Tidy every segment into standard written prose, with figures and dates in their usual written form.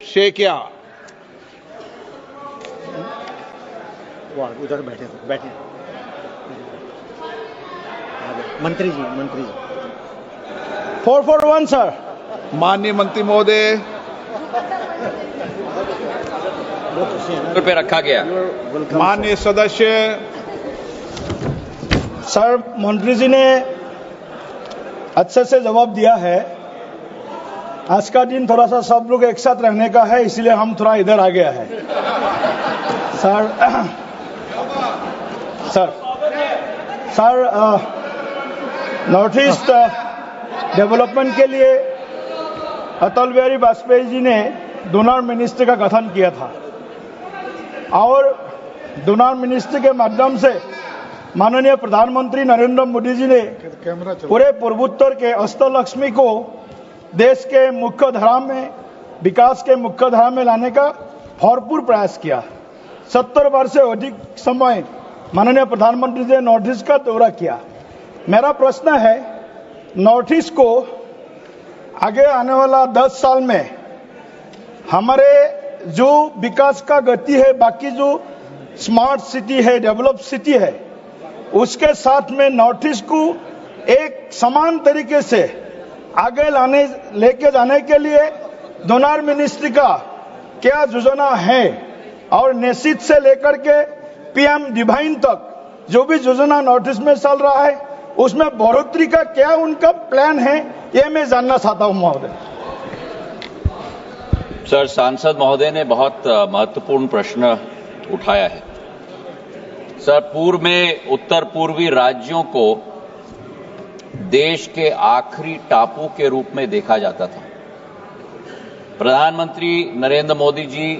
शेखिया। उधर बैठे मंत्री जी 441 सर। माननीय मंत्री महोदय, पे रखा गया। माननीय सदस्य। सर, मंत्री जी ने अच्छे से जवाब दिया है। आज का दिन थोड़ा सा सब लोग एक साथ रहने का है, इसलिए हम थोड़ा इधर आ गया है। सर नॉर्थ ईस्ट डेवलपमेंट के लिए अटल बिहारी वाजपेयी जी ने डोनर मिनिस्ट्री का गठन किया था और डोनर मिनिस्ट्री के माध्यम से माननीय प्रधानमंत्री नरेंद्र मोदी जी ने पूरे पूर्वोत्तर के अष्टलक्ष्मी को देश के मुख्य धारा में, विकास के मुख्य धारा में लाने का भरपूर प्रयास किया। 70 वर्ष से अधिक समय माननीय प्रधानमंत्री जी ने नॉर्थ ईस्ट का दौरा किया। मेरा प्रश्न है, नॉर्थ ईस्ट को आगे आने वाला 10 साल में हमारे जो विकास का गति है, बाकी जो स्मार्ट सिटी है, डेवलप सिटी है, उसके साथ में नॉर्थ ईस्ट को एक समान तरीके से आगे लेके जाने के लिए डोनर मिनिस्ट्री का क्या योजना है और निश्चित से लेकर के पीएम डिवाइन तक जो भी योजना नॉर्थ ईस्ट में चल रहा है उसमें बढ़ोतरी का क्या उनका प्लान है, ये मैं जानना चाहता हूं महोदय। सर, सांसद महोदय ने बहुत महत्वपूर्ण प्रश्न उठाया है। सर, पूर्व में उत्तर पूर्वी राज्यों को देश के आखिरी टापू के रूप में देखा जाता था। प्रधानमंत्री नरेंद्र मोदी जी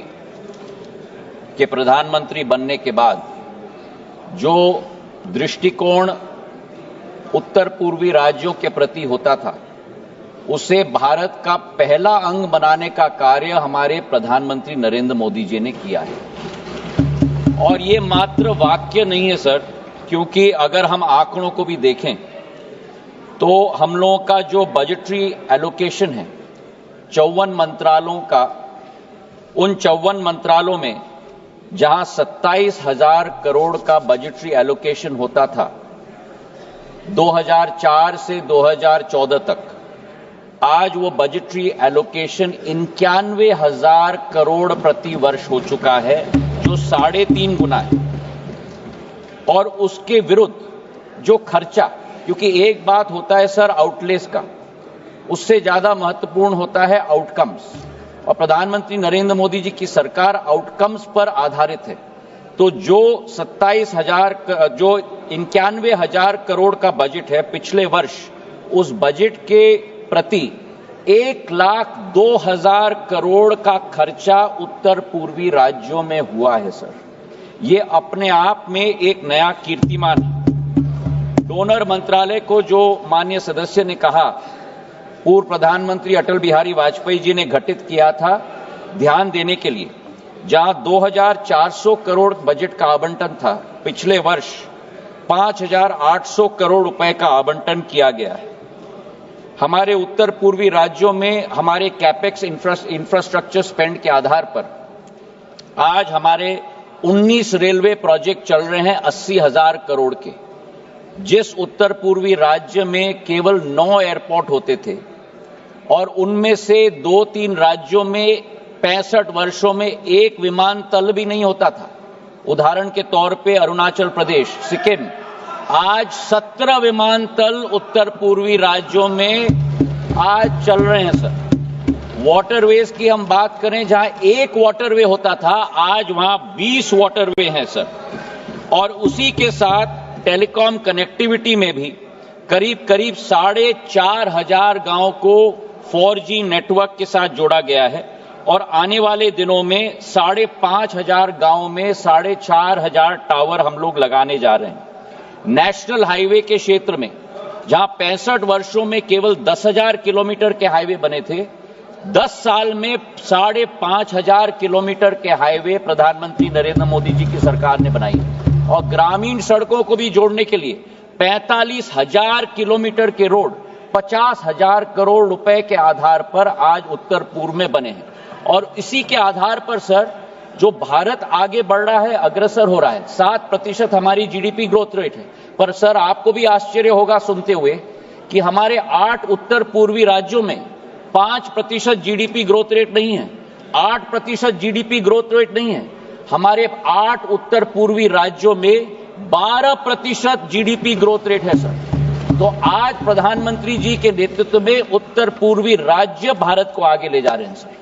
के प्रधानमंत्री बनने के बाद जो दृष्टिकोण उत्तर पूर्वी राज्यों के प्रति होता था, उसे भारत का पहला अंग बनाने का कार्य हमारे प्रधानमंत्री नरेंद्र मोदी जी ने किया है। और ये मात्र वाक्य नहीं है सर, क्योंकि अगर हम आंकड़ों को भी देखें तो हम लोगों का जो बजटरी एलोकेशन है 54 मंत्रालयों का, उन 54 मंत्रालयों में जहां 27,000 करोड़ का बजटरी एलोकेशन होता था 2004 से 2014 तक, आज वो बजटरी एलोकेशन 91,000 करोड़ प्रति वर्ष हो चुका है, जो 3.5 गुना है। और उसके विरुद्ध जो खर्चा, क्योंकि एक बात होता है सर आउटलेस का, उससे ज्यादा महत्वपूर्ण होता है आउटकम्स, और प्रधानमंत्री नरेंद्र मोदी जी की सरकार आउटकम्स पर आधारित है। तो जो 91,000 करोड़ का बजट है पिछले वर्ष, उस बजट के प्रति 1,02,000 करोड़ का खर्चा उत्तर पूर्वी राज्यों में हुआ है सर। ये अपने आप में एक नया कीर्तिमान है। डोनर मंत्रालय को जो माननीय सदस्य ने कहा, पूर्व प्रधानमंत्री अटल बिहारी वाजपेयी जी ने गठित किया था ध्यान देने के लिए, जहां 2,400 करोड़ बजट का आवंटन था, पिछले वर्ष 5,800 करोड़ रुपए का आवंटन किया गया है। हमारे उत्तर पूर्वी राज्यों में हमारे कैपेक्स इंफ्रास्ट्रक्चर स्पेंड के आधार पर आज हमारे 19 रेलवे प्रोजेक्ट चल रहे हैं 80,000 करोड़ के। जिस उत्तर पूर्वी राज्य में केवल 9 एयरपोर्ट होते थे और उनमें से 2-3 राज्यों में 65 वर्षों में एक विमानतल भी नहीं होता था, उदाहरण के तौर पे अरुणाचल प्रदेश, सिक्किम, आज 17 विमानतल उत्तर पूर्वी राज्यों में आज चल रहे हैं सर। वाटरवेज की हम बात करें, जहां एक वाटरवे होता था, आज वहां 20 वाटरवे हैं सर। और उसी के साथ टेलीकॉम कनेक्टिविटी में भी करीब 4,500 गांव को 4G नेटवर्क के साथ जोड़ा गया है, और आने वाले दिनों में 5,500 गांव में 4,500 टावर हम लोग लगाने जा रहे हैं। नेशनल हाईवे के क्षेत्र में, जहां 65 वर्षों में केवल 10,000 किलोमीटर के हाईवे बने थे, 10 साल में 5,500 किलोमीटर के हाईवे प्रधानमंत्री नरेंद्र मोदी जी की सरकार ने बनाई। और ग्रामीण सड़कों को भी जोड़ने के लिए 45,000 किलोमीटर के रोड 50,000 करोड़ रुपए के आधार पर आज उत्तर पूर्व में बने हैं। और इसी के आधार पर सर जो भारत आगे बढ़ रहा है, अग्रसर हो रहा है, 7% हमारी जीडीपी ग्रोथ रेट है। पर सर आपको भी आश्चर्य होगा सुनते हुए कि हमारे 8 उत्तर पूर्वी राज्यों में 5% जीडीपी ग्रोथ रेट नहीं है, 8% जीडीपी ग्रोथ रेट नहीं है। हमारे 8 उत्तर पूर्वी राज्यों में 12% जीडीपी ग्रोथ रेट है सर। तो आज प्रधानमंत्री जी के नेतृत्व में उत्तर पूर्वी राज्य भारत को आगे ले जा रहे हैं सर।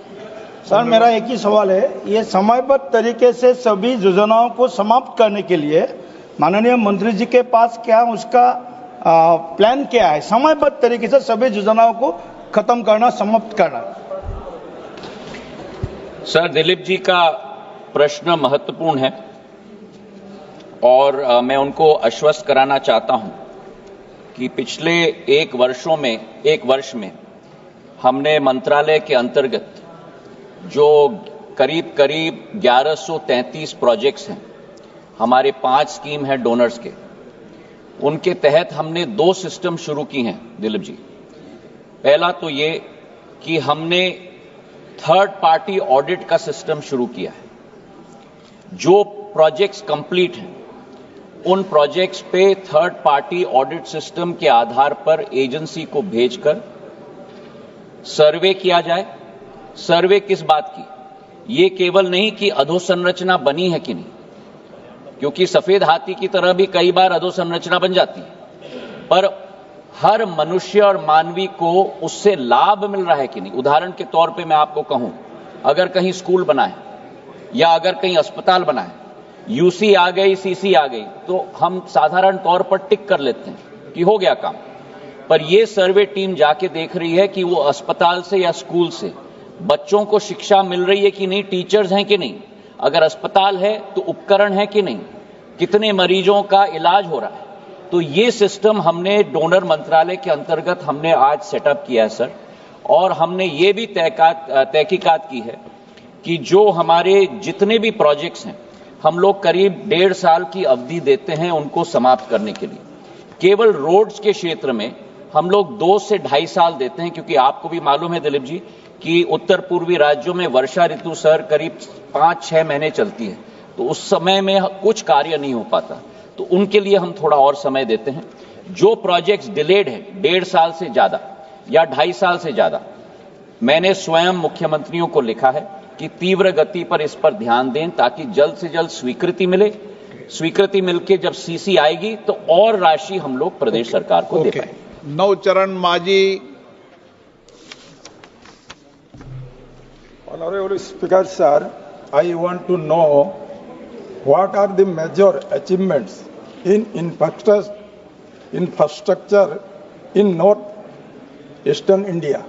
सर मेरा एक ही सवाल है, ये समयबद्ध तरीके से सभी योजनाओं को समाप्त करने के लिए माननीय मंत्री जी के पास क्या उसका प्लान क्या है? समयबद्ध तरीके से सभी योजनाओं को खत्म करना, समाप्त करना। सर दिलीप जी का प्रश्न महत्वपूर्ण है और मैं उनको आश्वस्त कराना चाहता हूं कि पिछले एक वर्ष में हमने मंत्रालय के अंतर्गत जो करीब 1133 प्रोजेक्ट्स हैं, हमारे 5 स्कीम है डोनर्स के, उनके तहत हमने 2 सिस्टम शुरू की हैं दिलीप जी। पहला तो ये कि हमने थर्ड पार्टी ऑडिट का सिस्टम शुरू किया है। जो प्रोजेक्ट्स कंप्लीट हैं उन प्रोजेक्ट्स पे थर्ड पार्टी ऑडिट सिस्टम के आधार पर एजेंसी को भेजकर सर्वे किया जाए। सर्वे किस बात की? ये केवल नहीं कि अधोसंरचना बनी है कि नहीं, क्योंकि सफेद हाथी की तरह भी कई बार अधोसंरचना बन जाती है, पर हर मनुष्य और मानवी को उससे लाभ मिल रहा है कि नहीं। उदाहरण के तौर पे मैं आपको कहूं, अगर कहीं स्कूल बना है या अगर कहीं अस्पताल बना है, यूसी आ गई, सीसी आ गई, तो हम साधारण तौर पर टिक कर लेते हैं कि हो गया काम। पर यह सर्वे टीम जाके देख रही है कि वो अस्पताल से या स्कूल से बच्चों को शिक्षा मिल रही है कि नहीं, टीचर्स हैं कि नहीं, अगर अस्पताल है तो उपकरण है कि नहीं, कितने मरीजों का इलाज हो रहा है। तो ये सिस्टम हमने डोनर मंत्रालय के अंतर्गत हमने आज सेटअप किया है सर। और हमने ये भी तहकीकात की है कि जो हमारे जितने भी प्रोजेक्ट्स हैं, हम लोग करीब 1.5 साल की अवधि देते हैं उनको समाप्त करने के लिए। केवल रोड्स के क्षेत्र में हम लोग 2 से 2.5 साल देते हैं, क्योंकि आपको भी मालूम है दिलीप जी कि उत्तर पूर्वी राज्यों में वर्षा ऋतु सर करीब 5-6 महीने चलती है, तो उस समय में कुछ कार्य नहीं हो पाता, तो उनके लिए हम थोड़ा और समय देते हैं। जो प्रोजेक्ट्स डिलेड है 1.5 साल से ज्यादा या 2.5 साल से ज्यादा, मैंने स्वयं मुख्यमंत्रियों को लिखा है कि तीव्र गति पर इस पर ध्यान दें ताकि जल्द से जल्द स्वीकृति मिले। स्वीकृति मिलके जब सीसी आएगी तो और राशि हम लोग प्रदेश सरकार को दे पाएंगे। नवचरण माझी। Honorable Speaker, sir, I want to know what are the major achievements in infrastructure in North Eastern India.